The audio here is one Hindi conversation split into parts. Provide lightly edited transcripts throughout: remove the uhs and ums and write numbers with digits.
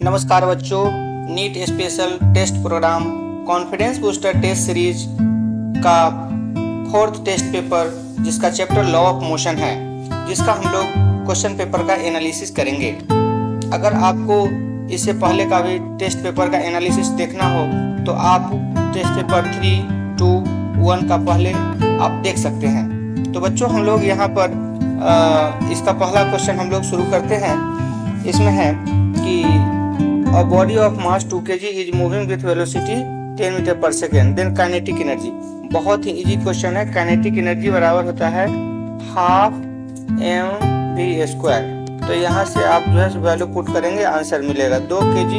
नमस्कार बच्चों, NEET special test programme confidence booster test series का फोर्थ टेस्ट पेपर जिसका चैप्टर लॉ ऑफ मोशन है, जिसका हम लोग क्वेश्चन पेपर का एनालिसिस करेंगे। अगर आपको इससे पहले का भी टेस्ट पेपर का एनालिसिस देखना हो तो आप टेस्ट पेपर 3, 2, 1 का पहले आप देख सकते हैं। तो बच्चों, हम लोग यहाँ पर इसका पहला क्वेश्चन हम लोग शुरू करते हैं। इसमें है कि A body of mass 2 kg is moving with velocity 10 metre पर सेकेंड, देन काइनेटिक एनर्जी। बहुत ही इजी क्वेश्चन है। काइनेटिक एनर्जी बराबर होता है हाफ mv²। तो यहाँ से आप जो है वैल्यू पुट करेंगे, आंसर मिलेगा 2 kg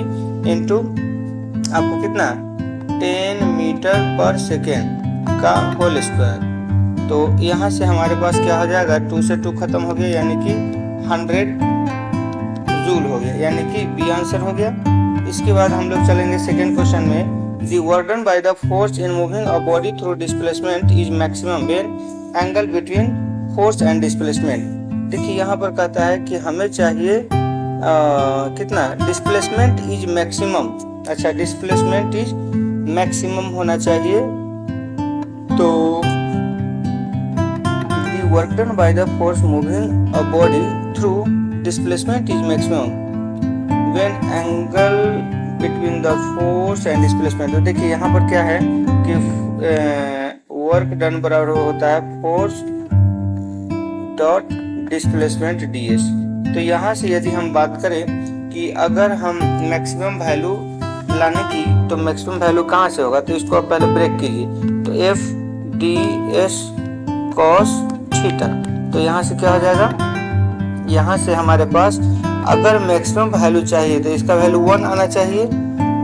इंटू आपको कितना 10 मीटर पर सेकेंड का होल स्क्वायर। तो यहाँ से हमारे पास क्या हो जाएगा, 2 से 2 खत्म हो गया, यानी कि 100 जूल हो गया, यानी कि बी आंसर हो गया। इसके बाद हम लोग चलेंगे सेकेंड क्वेश्चन में। The work done by the force in moving a body through displacement is maximum when angle between force and displacement. देखिए यहाँ पर कहता है कि हमें चाहिए कितना डिस्प्लेसमेंट इज मैक्सिमम। अच्छा, डिस्प्लेसमेंट इज मैक्सिमम होना चाहिए। तो the work done by the force moving a body through displacement is maximum when angle between the force and displacement। तो देखिए यहाँ पर क्या है कि वर्क डन बराबर होता है फोर्स डॉट डिस्प्लेसमेंट ds। तो यहाँ से यदि हम बात करें कि अगर हम मैक्सिमम वैल्यू लाने की, तो मैक्सिमम वैल्यू कहाँ से होगा, तो इसको आप पहले ब्रेक कीजिए। तो f ds cos थीटा। तो यहाँ से क्या हो जाएगा, यहाँ से हमारे पास अगर मैक्सिमम वैल्यू चाहिए तो इसका वैल्यू 1 आना चाहिए,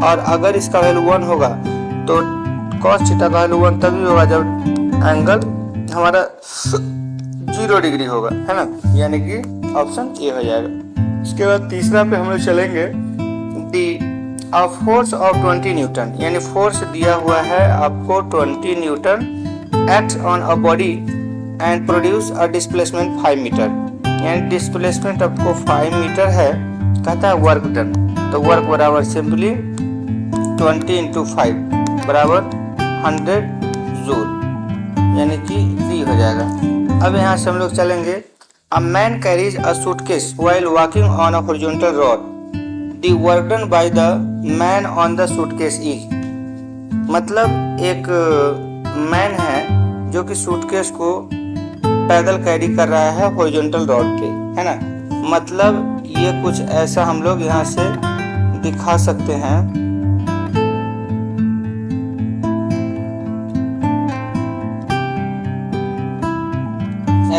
और अगर इसका वैल्यू 1 होगा तो cos थीटा का वैल्यू 1 तभी होगा जब एंगल हमारा 0 डिग्री होगा, है ना, यानी कि ऑप्शन ए हो जाएगा। इसके बाद तीसरा पे हम लोग चलेंगे। दी फोर्स ऑफ 20 न्यूटन, यानी फोर्स दिया हुआ है आपको 20 newton act on a body and produce a displacement 5 metre, यानी डिस्प्लेसमेंट आपको 5 मीटर है। कहता है वर्क डन, तो वर्क बराबर सिंपली 20 इंटू 5 बराबर 100 जूल, यानी कि डी हो जाएगा। अब यहाँ से हम लोग चलेंगे। A man carries a suitcase while walking on a horizontal road. The work done by the man on the suitcase is. मतलब एक मैन है जो कि सूटकेस को पैदल कैरी कर रहा है हॉरिजॉन्टल रोड पे, है ना। मतलब ये कुछ ऐसा हम लोग यहाँ से दिखा सकते हैं।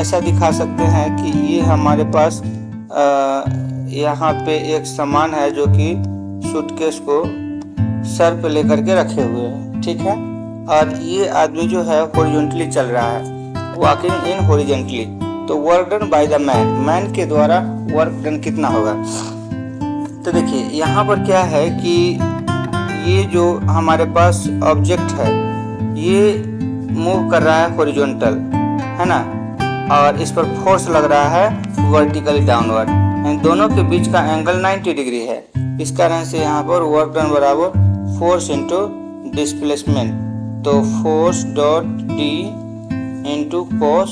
ऐसा दिखा सकते हैं कि ये हमारे पास यहाँ पे एक सामान है जो कि सूटकेस को सर पे लेकर के रखे हुए हैं, ठीक है। और ये आदमी जो है हॉरिजॉन्टली चल रहा है, वॉकिंग इन हॉरिजॉन्टली। तो work done by the man, man के द्वारा वर्क डन कितना होगा। तो देखिए यहाँ पर क्या है कि ये जो हमारे पास ऑब्जेक्ट है ये मूव कर रहा है हॉरिजॉन्टल, है ना, और इस पर फोर्स लग रहा है वर्टिकली डाउनवर्ड, इन दोनों के बीच का एंगल 90 डिग्री है। इस कारण से यहाँ पर वर्क डन बराबर फोर्स इंटू डिस्प्लेसमेंट, तो force dot D into cos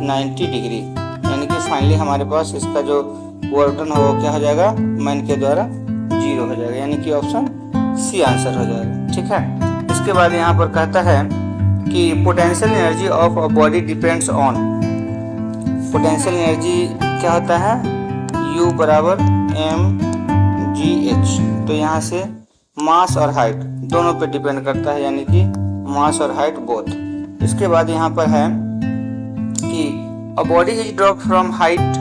90 degree, यानी कि फाइनली हमारे पास इसका जो वर्क डन होगा क्या हो जाएगा, मैन के द्वारा 0 हो जाएगा, यानी कि ऑप्शन सी आंसर हो जाएगा, ठीक है। इसके बाद यहाँ पर कहता है कि potential energy of a body depends on. Potential energy क्या होता है, U बराबर mgh। तो यहाँ से मास और हाइट दोनों पे डिपेंड करता है, यानी कि मास और हाइट बोथ। इसके बाद यहाँ पर है कि a body is dropped from height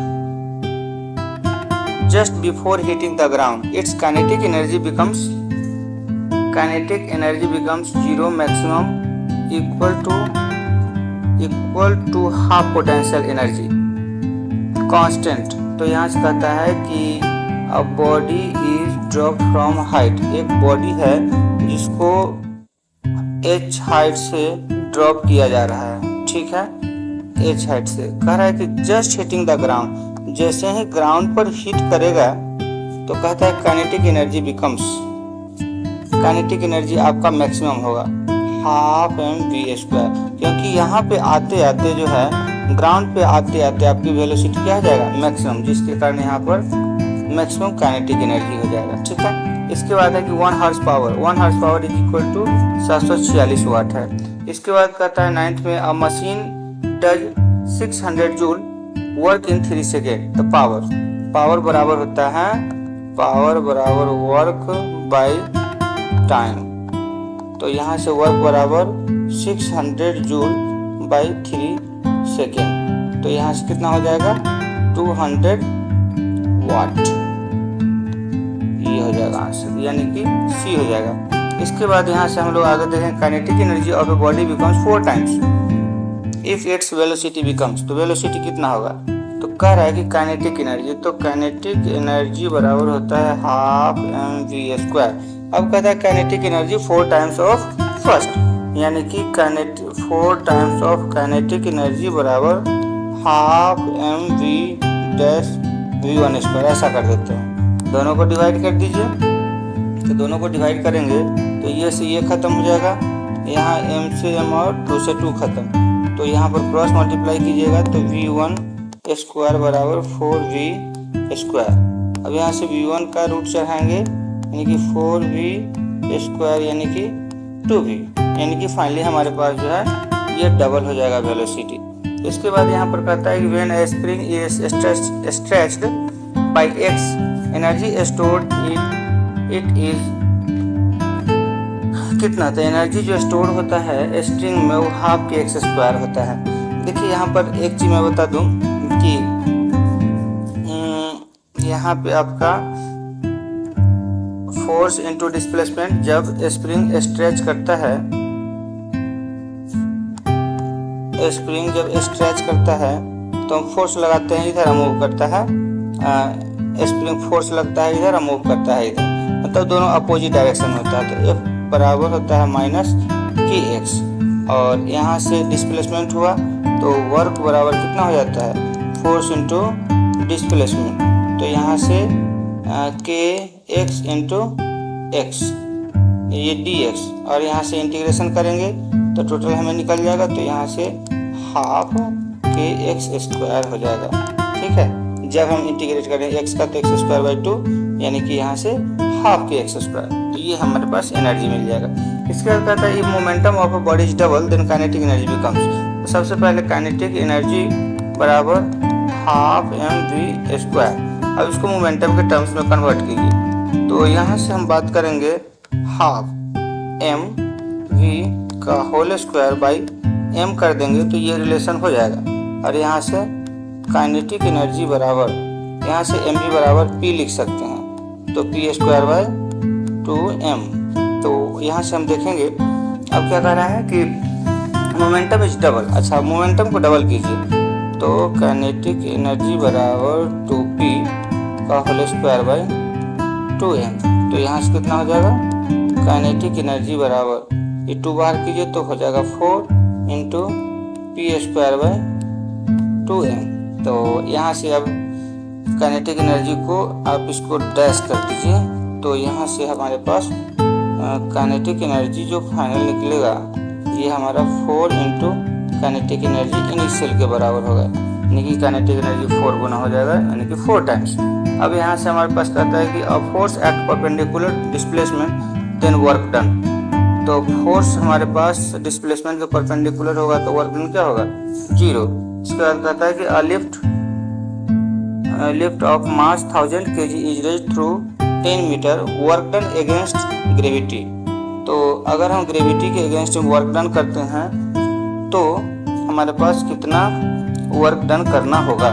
just before hitting the ground. Its kinetic energy becomes 0 maximum equal to half potential energy constant। तो यहाँ से कहता है कि a body is dropped from height, एक बॉडी है जिसको h हाइट से ड्रॉप किया जा रहा है, ठीक है, h हाइट से। कह रहा है कि जस्ट हिटिंग द ग्राउंड, जैसे ही ग्राउंड पर हिट करेगा तो कहता है kinetic energy becomes, kinetic energy आपका मैक्सिमम होगा हाफ एम वी स्क्वायर, क्योंकि यहाँ पे आते आते जो है ग्राउंड पे आते आते आपकी वेलोसिटी क्या हो जाएगा मैक्सिमम, जिसके कारण यहाँ पर मैक्सिमम काइनेटिक एनर्जी हो जाएगा। ठीक है, इसके बाद है कि 1 horse power is equal to 746 watt है। इसके बाद कहता है 9th में a machine does 600 joule work in 3 second. तो पावर बराबर होता है पावर बराबर वर्क बाय टाइम, तो यहाँ से वर्क बराबर 600 जूल बाय 3 सेकेंड, तो यहाँ से कितना हो जाएगा 200 वाट, ये हो जाएगा आंसर, यानी कि सी हो जाएगा। इसके बाद यहाँ से हम लोग आगे देखें kinetic energy of a body becomes 4 times if its velocity becomes, तो वेलोसिटी कितना होगा, तो कह रहा है कि काइनेटिक एनर्जी, तो काइनेटिक एनर्जी बराबर होता है हाफ एम वी स्क्वायर। अब कहता है kinetic energy 4 times of first, यानी कि 4 टाइम्स ऑफ काइनेटिक एनर्जी बराबर half M V dash v1 square, ऐसा कर देते हैं। दोनों को डिवाइड कर दीजिए, तो दोनों को डिवाइड करेंगे तो ये से ये खत्म हो जाएगा, यहाँ m से m और 2 से 2 खत्म, तो यहाँ पर क्रॉस मल्टीप्लाई कीजिएगा तो v1 स्क्वायर बराबर 4v स्क्वायर। अब यहाँ से v1 का रूट चढ़ाएंगे यानी कि 4v स्क्वायर यानी कि 2v, यानी कि फाइनली हमारे पास जो है ये डबल हो जाएगा वेलोसिटी। इसके बाद यहाँ पर कहता है कि when a spring is stretched by x energy stored it is कितना, तो एनर्जी जो स्टोर होता है स्ट्रिंग में वो हाफ के एक्स स्क्वायर होता है। देखिए यहाँ पर एक चीज मैं बता दूं कि यहाँ पे आपका फोर्स इनटू डिस्प्लेसमेंट, जब स्प्रिंग स्ट्रेच करता है, स्प्रिंग जब स्ट्रेच करता है तो हम फोर्स लगाते हैं इधर, मूव करता है, स्प्रिंग फोर्स लगता है इधर, मूव करता है इधर, मतलब दोनों अपोजिट डायरेक्शन होता है। तो F बराबर होता है माइनस की एक्स, और यहाँ से डिस्प्लेसमेंट हुआ तो वर्क बराबर कितना हो जाता है फोर्स इंटू डिस्प्लेसमेंट, तो यहाँ से के एक्स इंटू एक्स ये डी एक्स, और यहाँ से इंटीग्रेशन करेंगे तो टोटल हमें निकल जाएगा, तो यहाँ से हाफ के एक्स स्क्वायर हो जाएगा। ठीक है, जब हम इंटीग्रेट करें एक्स का तो एक्स स्क्वायर बाई 2, यानी कि यहाँ से हाफ के एक्स स्क्वायर, तो ये हमारे पास एनर्जी मिल जाएगा। इसके बाद कहता है momentum of a body is double then kinetic energy becomes, तो सबसे पहले काइनेटिक एनर्जी बराबर हाफ एम वी स्क्वायर। अब इसको मोमेंटम के टर्म्स में कन्वर्ट कीजिए, तो यहाँ से हम बात करेंगे हाफ एम वी का होल स्क्वायर बाई एम कर देंगे तो ये रिलेशन हो जाएगा, और यहाँ से काइनेटिक एनर्जी बराबर यहाँ से एम वी बराबर पी लिख सकते हैं, तो पी स्क्वायर बाय 2m। तो यहाँ से हम देखेंगे अब क्या कह रहा है कि मोमेंटम इज डबल। अच्छा, मोमेंटम को डबल कीजिए तो काइनेटिक एनर्जी बराबर 2p का होल स्क्वायर बाय 2m, तो यहाँ से कितना हो जाएगा काइनेटिक एनर्जी बराबर ये 2 बाहर कीजिए तो हो जाएगा 4 into P square by 2m। तो यहाँ से अब काइनेटिक एनर्जी को आप इसको डैश कर दीजिए, तो यहाँ से हमारे पास काइनेटिक एनर्जी जो फाइनल निकलेगा ये हमारा 4 इंटू काइनेटिक एनर्जी इनिशियल के बराबर होगा, यानी कि काइनेटिक एनर्जी 4 गुना हो जाएगा, यानी कि 4 टाइम्स। अब यहाँ से हमारे पास कहता है कि a force at perpendicular displacement then work done, तो फोर्स हमारे पास डिस्प्लेसमेंट के परपेंडिकुलर होगा तो वर्क डन क्या होगा 0। इसके बाद कहता है कि a lift of mass 1000 kg is raised through 10 metre work done against gravity, तो अगर हम ग्रेविटी के अगेंस्ट वर्क डन करते हैं तो हमारे पास कितना वर्क डन करना होगा,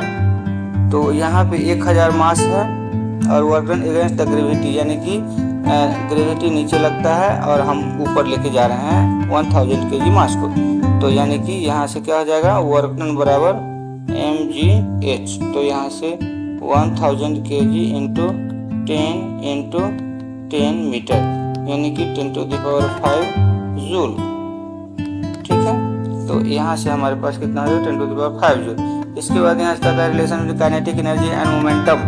तो यहाँ पे 1000 मास है और work done against the gravity, यानी कि ग्रेविटी नीचे लगता है और हम ऊपर लेके जा रहे हैं 1000 kg मास को, तो यानी कि यहाँ से क्या हो जाएगा वर्क डन बराबर mgh, तो यहाँ से 1000 kg इंटू 10 मीटर, यानी कि 10⁵ जूल। ठीक है, तो यहाँ से हमारे पास कितना हो 10⁵ जूल। इसके बाद यहाँ से relation kinetic energy and momentum,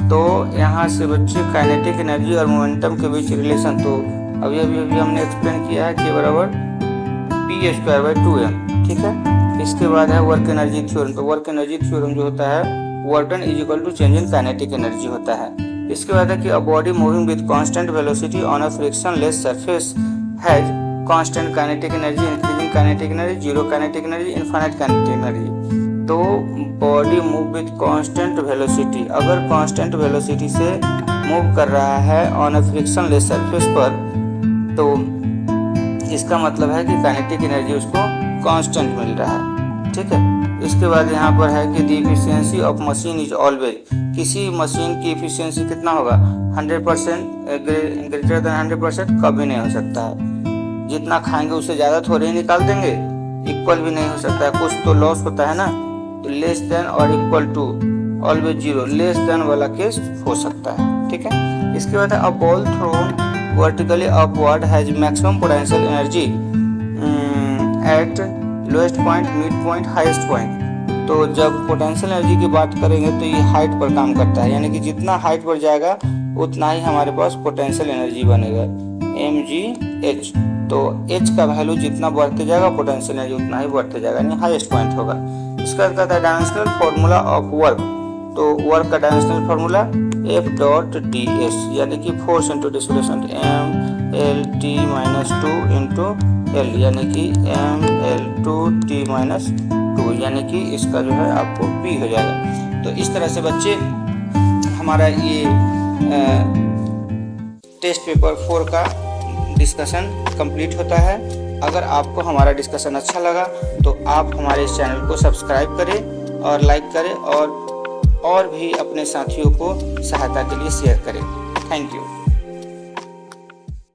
तो यहाँ से बच्चे काइनेटिक एनर्जी और मोमेंटम के बीच रिलेशन, तो अभी हमने एक्सप्लेन किया है k बराबर p²/2m, ठीक है। इसके बाद है वर्क एनर्जी थ्योरम। तो वर्क एनर्जी थ्योरम जो होता है work done is equal to change in kinetic energy होता है। इसके बाद है कि a body moving with constant velocity on a frictionless surface has constant kinetic energy, increasing kinetic energy, zero kinetic energy, infinite kinetic energy. तो body move with constant velocity, अगर कांस्टेंट वेलोसिटी से मूव कर रहा है ऑन अ फ्रिक्शनलेस सरफेस पर, तो इसका मतलब है कि काइनेटिक एनर्जी उसको कांस्टेंट मिल रहा है, ठीक है। इसके बाद यहाँ पर है कि the efficiency of machine is always, किसी मशीन की एफिशिएंसी कितना होगा 100%, ग्रेटर देन 100% कभी नहीं हो सकता है। जितना खाएंगे उससे ज़्यादा थोड़े ही निकाल देंगे, इक्वल भी नहीं हो सकता है, कुछ तो लॉस होता है ना। तो लेस देन और equal to, always zero, less than वाला केस हो सकता है, ठीक है। इसके बाद है a ball thrown vertically upward has maximum potential energy at lowest point, mid point, highest point. तो जब पोटेंशियल एनर्जी की बात करेंगे तो ये हाइट पर काम करता है, यानी कि जितना हाइट पर जाएगा उतना ही हमारे पास पोटेंशियल एनर्जी बनेगा, mgh। तो h का वैल्यू जितना बढ़ते जाएगा फोर्स एनर्जी उतना ही बढ़ते जाएगा, यानी हाईएस्ट पॉइंट होगा। इसका कहता है डायमेंशनल फार्मूला ऑफ वर्क। तो वर्क का डायमेंशनल फार्मूला F.ds, यानी कि force into displacement mL_t-2 L, यानी कि mL2t-2, यानी कि इसका जो है आपको P हो जाएगा। तो इस तरह से बच्चे हमारा ये टेस्ट पेपर 4 का डिस्कशन कंप्लीट होता है। अगर आपको हमारा डिस्कशन अच्छा लगा तो आप हमारे इस चैनल को सब्सक्राइब करें और लाइक करें और भी अपने साथियों को सहायता के लिए शेयर करें। Thank you.